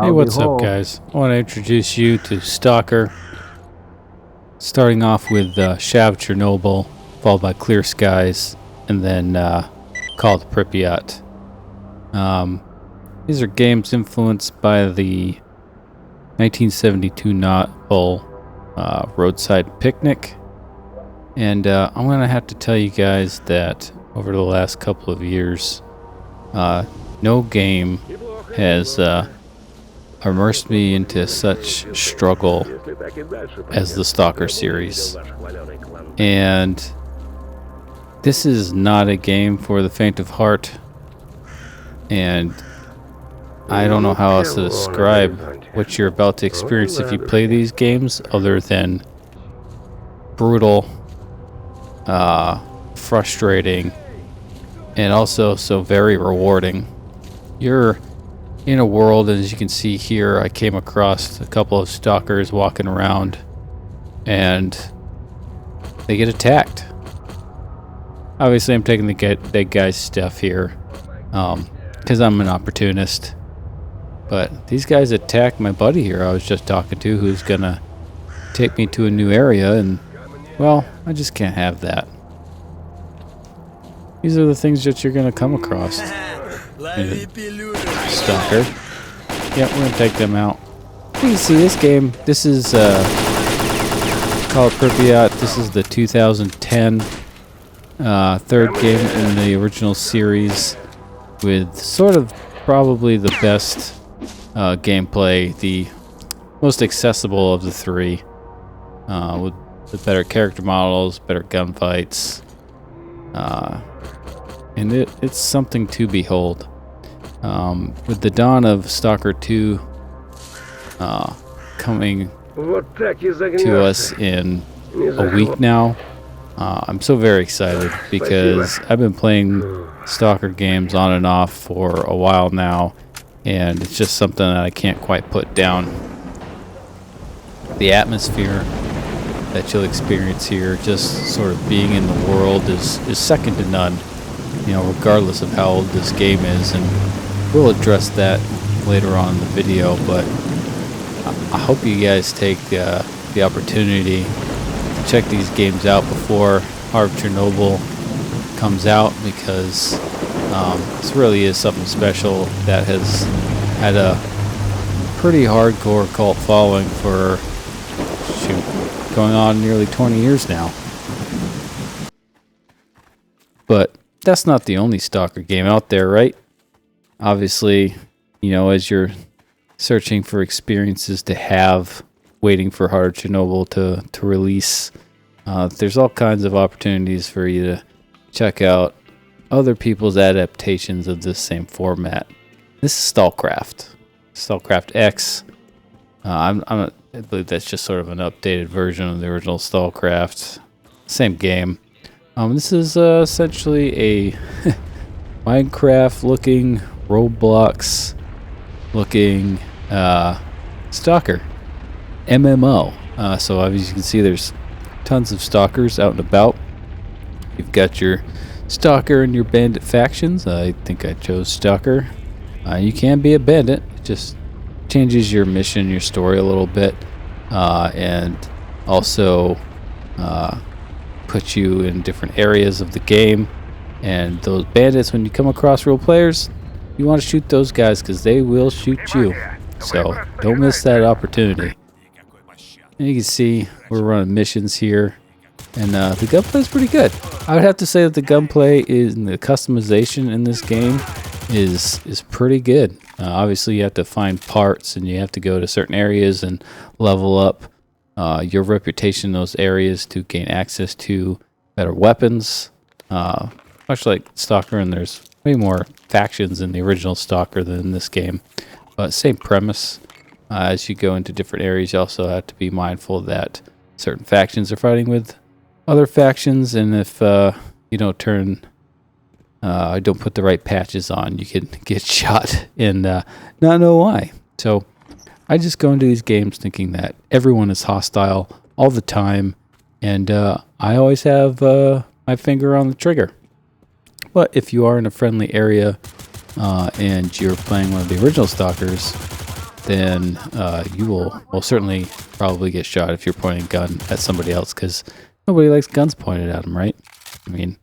Hey, what's up, guys? I want to introduce you to Stalker, starting off with Shav Chernobyl, followed by Clear Skies, and then called Pripyat. These are games influenced by the 1972 novel Roadside Picnic, and I'm going to have to tell you guys that over the last couple of years, no game has immersed me into such struggle as the Stalker series. And this is not a game for the faint of heart, and I don't know how else to describe what you're about to experience if you play these games other than brutal, frustrating, and also so very rewarding. You're in a world, and as you can see here, I came across a couple of stalkers walking around, and they get attacked. Obviously, I'm taking the dead guy's stuff here, because I'm an opportunist. But these guys attacked my buddy here I was just talking to, who's gonna take me to a new area, and, well, I just can't have that. These are the things that you're gonna come across. Stalker. Yep, we're gonna take them out. You can see this game. This is called Pripyat. This is the 2010 third game in the original series, with sort of probably the best gameplay, the most accessible of the three, with the better character models, better gunfights, and it's something to behold. With the dawn of Stalker 2 coming to us in a week now, I'm so very excited because I've been playing Stalker games on and off for a while now, and it's just something that I can't quite put down. The atmosphere that you'll experience here, just sort of being in the world, is second to none, you know, regardless of how old this game is, and we'll address that later on in the video. But I hope you guys take the opportunity to check these games out before Heart of Chernobyl comes out, because this really is something special that has had a pretty hardcore cult following for, going on nearly 20 years now. But that's not the only Stalker game out there, right? Obviously, you know, as you're searching for experiences to have, waiting for Heart of Chernobyl to release, there's all kinds of opportunities for you to check out other people's adaptations of this same format. This is Stalcraft. Stalcraft X. I believe that's just sort of an updated version of the original Stalcraft. Same game. This is essentially a Minecraft-looking, Roblox-looking Stalker MMO. So as you can see, there's tons of Stalkers out and about. You've got your Stalker and your bandit factions. I think I chose Stalker. You can be a bandit. It just changes your mission, your story a little bit, and also puts you in different areas of the game. And those bandits, when you come across real players, you want to shoot those guys because they will shoot you. So don't miss that opportunity. And you can see we're running missions here, and the gunplay is pretty good. I would have to say that the gunplay and the customization in this game is pretty good. Obviously, you have to find parts, and you have to go to certain areas and level up your reputation in those areas to gain access to better weapons, much like Stalker, and there's way more factions in the original Stalker than in this game. But same premise. As you go into different areas, you also have to be mindful that certain factions are fighting with other factions, and if you don't put the right patches on, you can get shot and not know why. So I just go into these games thinking that everyone is hostile all the time, and I always have my finger on the trigger. But if you are in a friendly area and you're playing one of the original Stalkers, then you will certainly probably get shot if you're pointing a gun at somebody else, because nobody likes guns pointed at them, right? I mean,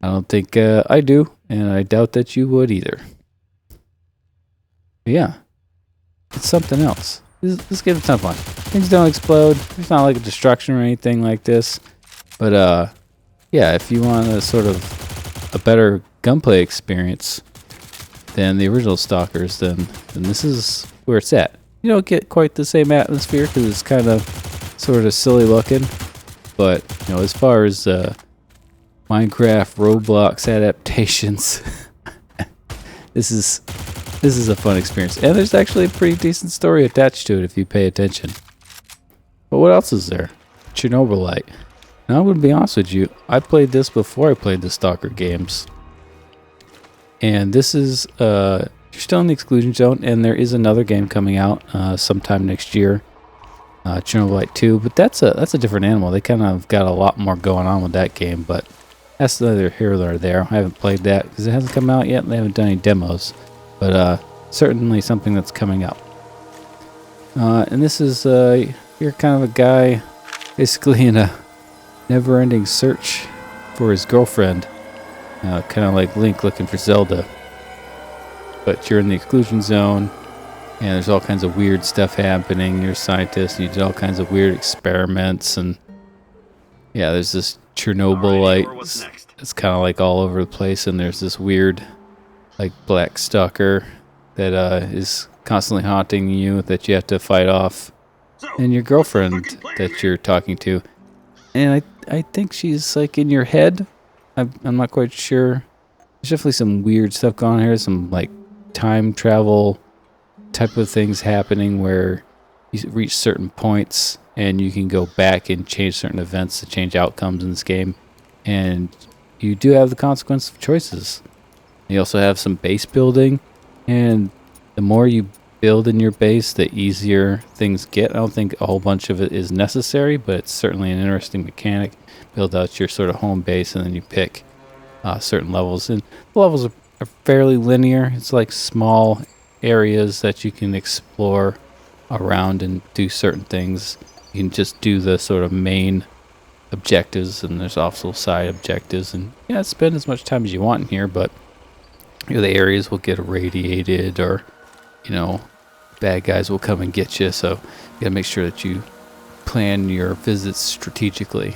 I don't think I do, and I doubt that you would either. But yeah, it's something else. This game is a ton of fun. Things don't explode. There's not like a destruction or anything like this. But yeah, if you want a sort of a better gunplay experience than the original Stalkers, then this is where it's at. You don't get quite the same atmosphere because it's kind of sort of silly looking. But you know, as far as Minecraft, Roblox adaptations, this is a fun experience, and there's actually a pretty decent story attached to it if you pay attention. But what else is there? Chernobylite. Now, I'm going to be honest with you, I played this before I played the Stalker games, and this is you're still in the exclusion zone, and there is another game coming out sometime next year, Chernobylite 2, but that's a different animal. They kind of got a lot more going on with that game, but that's neither here nor there. I haven't played that because it hasn't come out yet, and they haven't done any demos, but certainly something that's coming up. And this is you're kind of a guy basically in a never-ending search for his girlfriend, kind of like Link looking for Zelda. But you're in the exclusion zone, and there's all kinds of weird stuff happening. You're a scientist, and you did all kinds of weird experiments, and yeah, there's this Chernobylite. It's kind of like all over the place, and there's this weird, like, black stalker that is constantly haunting you that you have to fight off, and your girlfriend that you're talking to. And I think she's like in your head. I'm not quite sure. There's definitely some weird stuff going on here. Some like time travel type of things happening where you reach certain points and you can go back and change certain events to change outcomes in this game. And you do have the consequence of choices. You also have some base building, and the more you build in your base, the easier things get. I don't think a whole bunch of it is necessary, but it's certainly an interesting mechanic. Build out your sort of home base, and then you pick certain levels. And the levels are fairly linear. It's like small areas that you can explore around and do certain things. You can just do the sort of main objectives, and there's also side objectives. And yeah, spend as much time as you want in here, but you know, the areas will get irradiated, or you know, bad guys will come and get you, so you gotta make sure that you plan your visits strategically.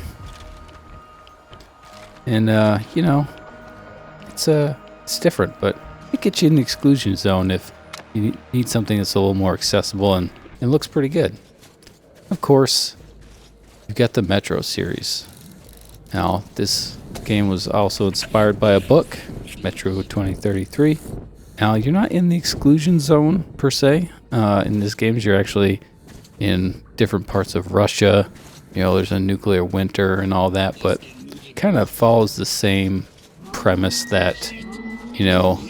And you know, it's different, but it gets you in the exclusion zone if you need something that's a little more accessible and looks pretty good. Of course, you've got the Metro series. Now, this game was also inspired by a book, Metro 2033. Now, you're not in the exclusion zone, per se. In this game, you're actually in different parts of Russia. You know, there's a nuclear winter and all that, but it kind of follows the same premise that, you know,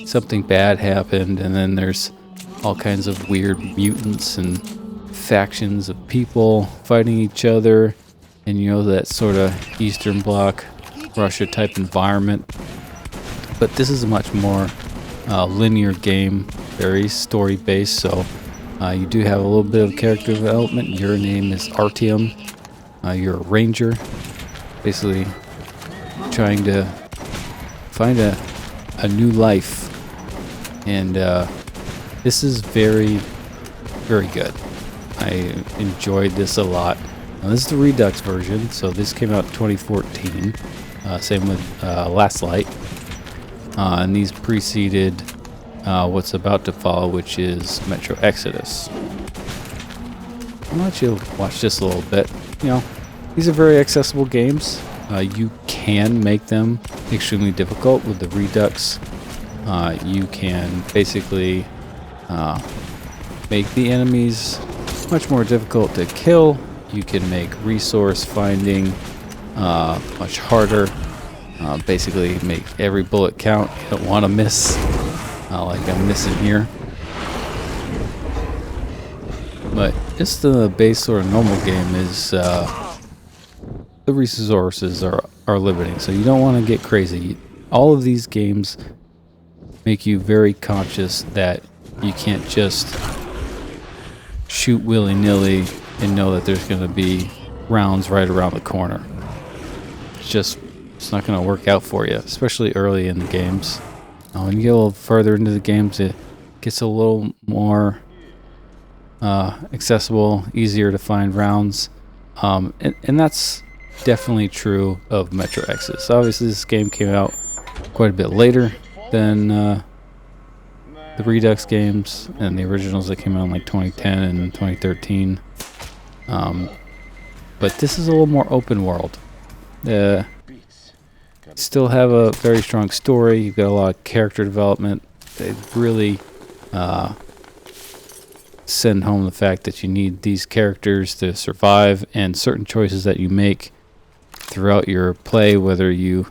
something bad happened, and then there's all kinds of weird mutants and factions of people fighting each other, and, you know, that sort of Eastern Bloc, Russia-type environment. But this is a much more linear game, very story-based, so you do have a little bit of character development. Your name is Artyom. You're a ranger, basically trying to find a new life, and this is very, very good. I enjoyed this a lot. Now, this is the Redux version, so this came out in 2014. Same with Last Light. And these preceded what's about to follow, which is Metro Exodus. I'll let you watch this a little bit. You know, these are very accessible games. You can make them extremely difficult with the Redux. You can basically make the enemies much more difficult to kill. You can make resource finding much harder. Basically make every bullet count. You don't want to miss, like I'm missing here. But just the base sort of normal game is the resources are limiting, so you don't want to get crazy. All of these games make you very conscious that you can't just shoot willy-nilly and know that there's going to be rounds right around the corner. It's not going to work out for you, especially early in the games. When you get a little further into the games, it gets a little more accessible, easier to find rounds, and that's definitely true of Metro Exodus. Obviously, this game came out quite a bit later than the Redux games and the originals that came out in like 2010 and 2013. But this is a little more open world. Still have a very strong story. You've got a lot of character development. They really send home the fact that you need these characters to survive, and certain choices that you make throughout your play, whether you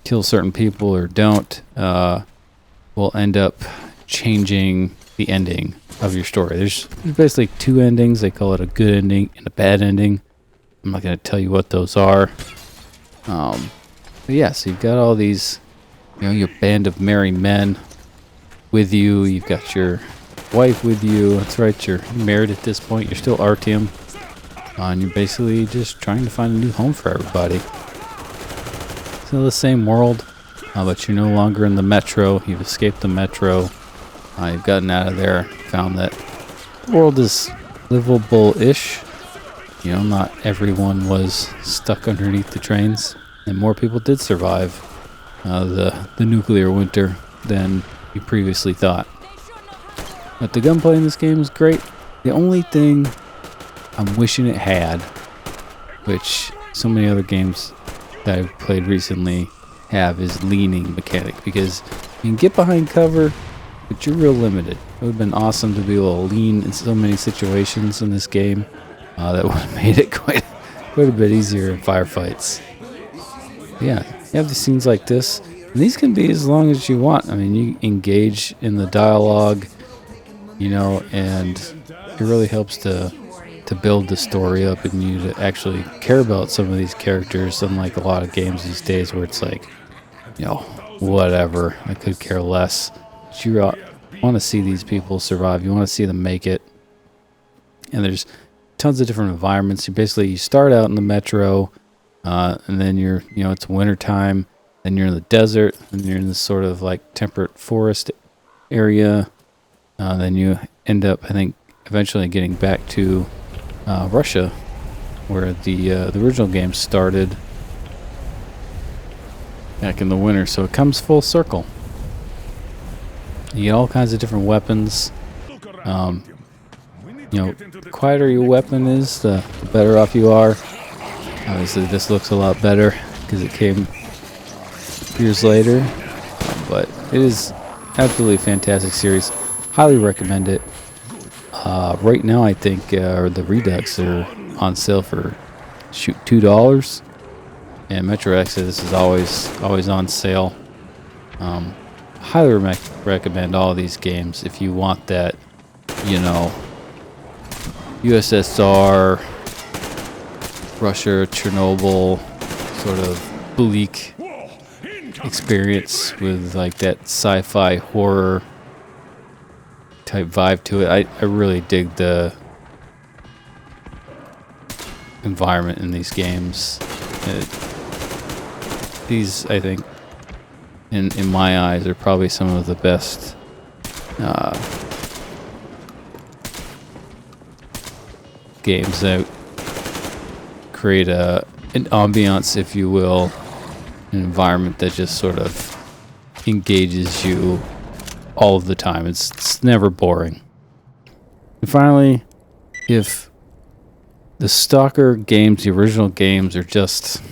kill certain people or don't, will end up changing the ending of your story. There's basically two endings. They call it a good ending and a bad ending. I'm not going to tell you what those are. But yeah, so you've got all these, your band of merry men with you. You've got your wife with you. That's right, you're married at this point. You're still Artyom. And you're basically just trying to find a new home for everybody. Still the same world, but you're no longer in the metro. You've escaped the metro. You've gotten out of there. Found that the world is livable-ish. Not everyone was stuck underneath the trains, and more people did survive the nuclear winter than you previously thought. But the gunplay in this game is great. The only thing I'm wishing it had, which so many other games that I've played recently have, is leaning mechanic, because you can get behind cover, but you're real limited. It would have been awesome to be able to lean in so many situations in this game. That would have made it quite a bit easier in firefights. Yeah, you have the scenes like this, and these can be as long as you want. I mean, you engage in the dialogue, and it really helps to build the story up and you to actually care about some of these characters, unlike a lot of games these days where it's like, whatever, I could care less. But you want to see these people survive. You want to see them make it. And there's tons of different environments. You start out in the metro, and then it's winter time, then you're in the desert, and you're in this sort of like temperate forest area. Then you end up, I think, eventually getting back to Russia, where the original game started back in the winter. So it comes full circle. You get all kinds of different weapons. The quieter your weapon is, the better off you are. Obviously, this looks a lot better because it came years later. But it is absolutely a fantastic series. Highly recommend it. Right now, I think the Redux are on sale for $2, and Metro Exodus is always on sale. Highly recommend all of these games if you want that, USSR, Russia, Chernobyl sort of bleak experience with like that sci-fi horror type vibe to it. I really dig the environment in these games. These, I think, in my eyes, are probably some of the best games that create an ambiance, if you will, an environment that just sort of engages you all of the time. It's never boring. And finally, if the Stalker games, the original games, are just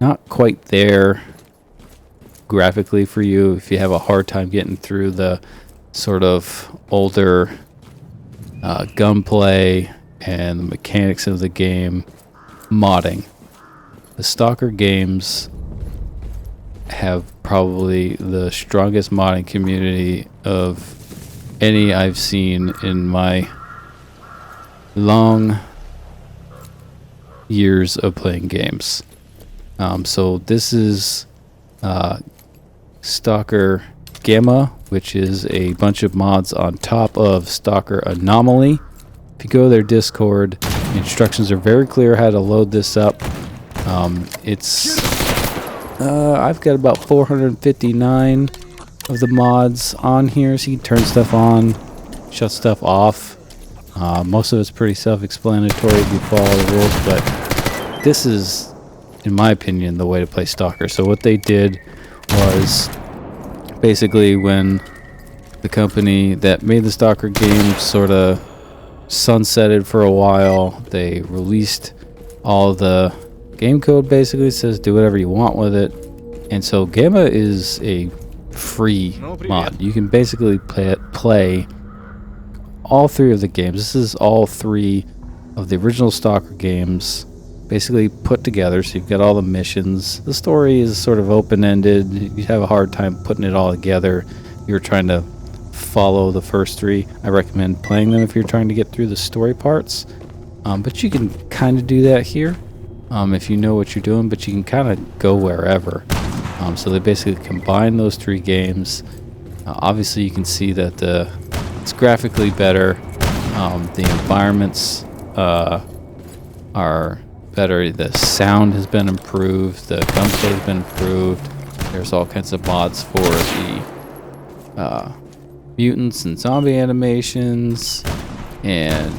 not quite there graphically for you. If you have a hard time getting through the sort of older gunplay and the mechanics of the game, modding. The Stalker games have probably the strongest modding community of any I've seen in my long years of playing games. So this is Stalker Gamma, which is a bunch of mods on top of Stalker Anomaly. If you go to their Discord, the instructions are very clear how to load this up. I've got about 459 of the mods on here, so you can turn stuff on, shut stuff off. Most of it's pretty self-explanatory if you follow the rules, but this is, in my opinion, the way to play Stalker. So what they did was basically when the company that made the Stalker game sort of sunsetted for a while, they released all the game code. Basically says do whatever you want with it, and so Gamma is a free mod. You can basically play all three of the games. This is all three of the original Stalker games basically put together, so you've got all the missions. The story is sort of open-ended. You have a hard time putting it all together. You're trying to follow the first three. I recommend playing them if you're trying to get through the story parts, but you can kind of do that here if you know what you're doing, but you can kind of go wherever. So they basically combine those three games. Obviously you can see that it's graphically better. The environments are better. The sound has been improved. The gunplay has been improved. There's all kinds of mods for the mutants and zombie animations. And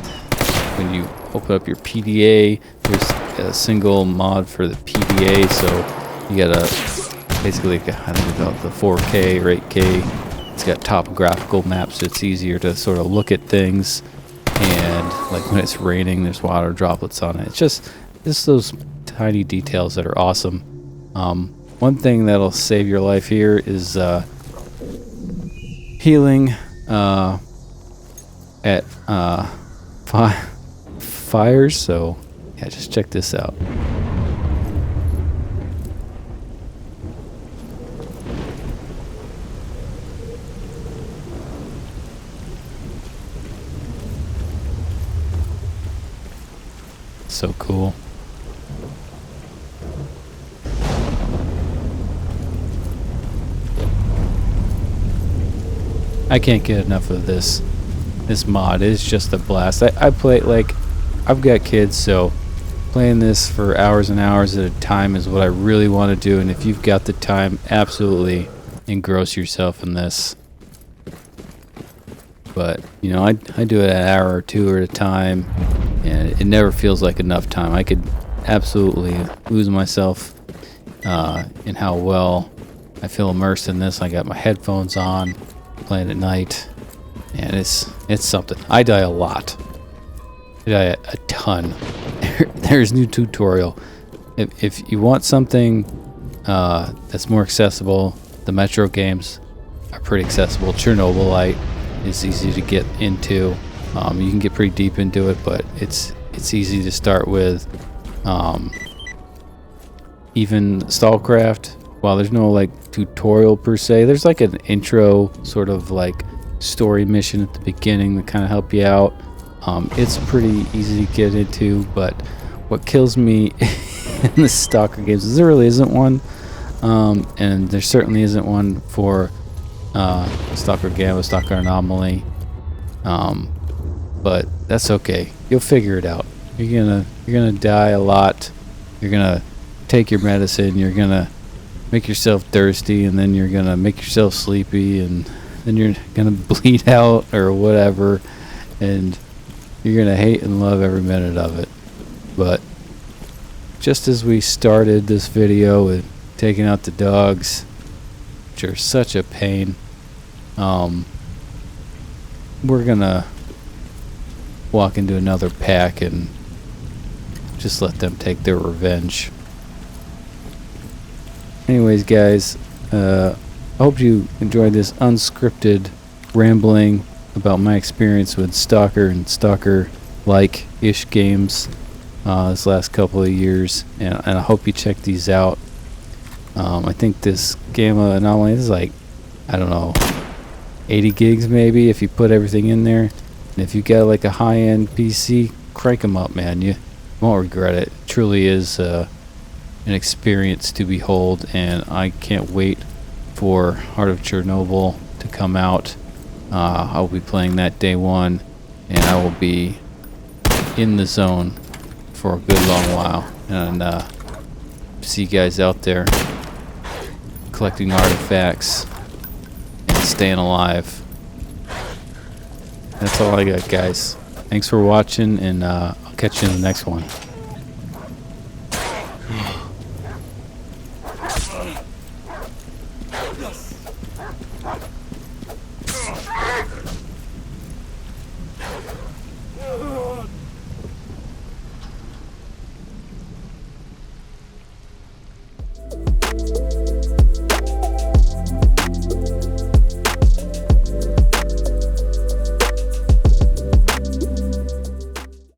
when you open up your PDA, there's a single mod for the PDA. So you gotta basically, I think about the 4K or 8K. It's got topographical maps, so it's easier to sort of look at things. And like when it's raining, there's water droplets on it. It's just those tiny details that are awesome. One thing that'll save your life here is healing at fires. So yeah, just check this out. So cool. I can't get enough of this mod. It's just a blast. I play, like, I've got kids, so playing this for hours and hours at a time is what I really want to do. And if you've got the time, absolutely engross yourself in this. But you know, I do it an hour or two at a time, and it never feels like enough time. I could absolutely lose myself in how well I feel immersed in this. I got my headphones on, playing at night, and it's something. I die a lot. I die a ton. There's new tutorial. If you want something that's more accessible, the Metro games are pretty accessible. Chernobylite is easy to get into. You can get pretty deep into it, but it's easy to start with. Even Stalcraft, while there's no like tutorial per se, there's like an intro sort of like story mission at the beginning that kind of help you out. It's pretty easy to get into, but what kills me in the Stalker games is there really isn't one, and there certainly isn't one for Stalker Gamma, Stalker Anomaly, but that's okay. You'll figure it out. You're gonna die a lot. You're gonna take your medicine. You're gonna make yourself thirsty, and then you're gonna make yourself sleepy, and then you're gonna bleed out or whatever, and you're gonna hate and love every minute of it. But just as we started this video with taking out the dogs, which are such a pain, we're gonna walk into another pack and just let them take their revenge. Anyways, guys, I hope you enjoyed this unscripted rambling about my experience with Stalker and Stalker-like-ish games this last couple of years, and I hope you check these out. I think this Gamma Anomaly is like, I don't know, 80 gigs maybe if you put everything in there. And if you got like a high-end PC, crank them up, man. You won't regret it. It truly is an experience to behold, and I can't wait for Heart of Chernobyl to come out. I'll be playing that day one, and I will be in the zone for a good long while. And see you guys out there collecting artifacts and staying alive. That's all I got, guys. Thanks for watching, and I'll catch you in the next one.